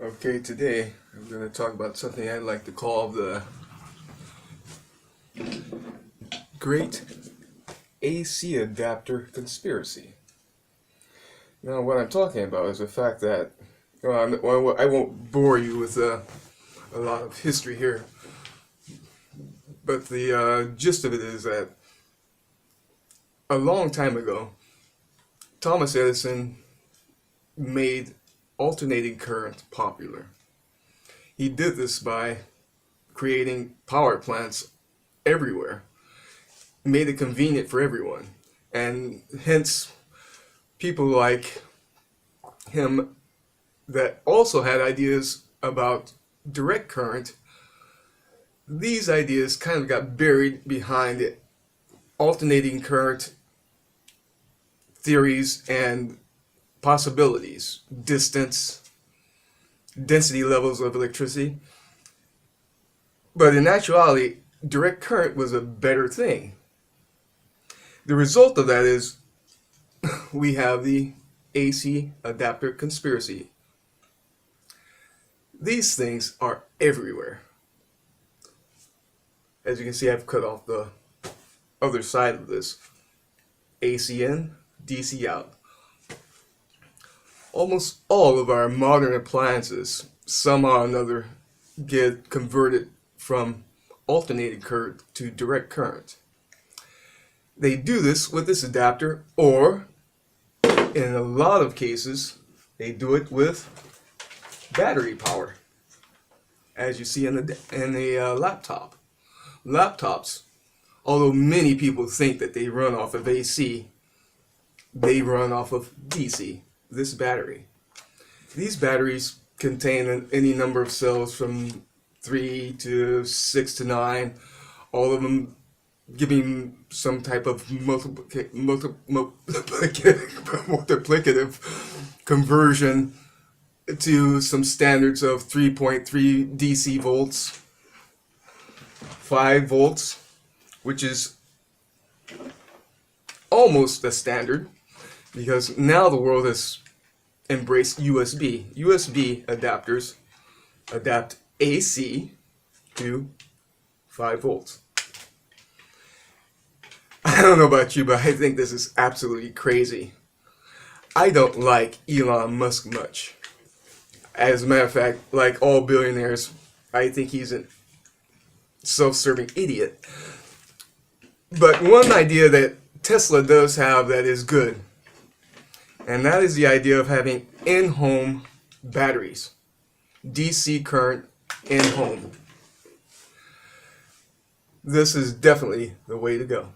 Okay, today I'm going to talk about something I'd like to call the Great AC Adapter Conspiracy. Now, what I'm talking about is the fact that, I won't bore you with a lot of history here, but the gist of it is that a long time ago, Thomas Edison made alternating current popular. He did this by creating power plants everywhere, made it convenient for everyone, and hence people like him that also had ideas about direct current, these ideas kind of got buried behind it. Alternating current theories and possibilities, density levels of electricity. But in actuality, direct current was a better thing. The result of that is we have the AC adapter conspiracy. These things are everywhere. As you can see, I've cut off the other side of this. AC in, DC out. Almost all of our modern appliances, somehow or another, get converted from alternating current to direct current. They do this with this adapter, or in a lot of cases, they do it with battery power, as you see in the laptop. Laptops, although many people think that they run off of AC, they run off of DC, this battery. These batteries contain any number of cells from 3 to 6 to 9, all of them giving some type of multiplicative conversion to some standards of 3.3 DC volts, 5 volts, which is almost the standard, because now the world has embraced USB. USB adapters adapt AC to 5 volts. I don't know about you, but I think this is absolutely crazy. I don't like Elon Musk much. As a matter of fact, like all billionaires, I think he's a self-serving idiot. But one idea that Tesla does have that is good, and that is the idea of having in-home batteries. DC current in-home. This is definitely the way to go.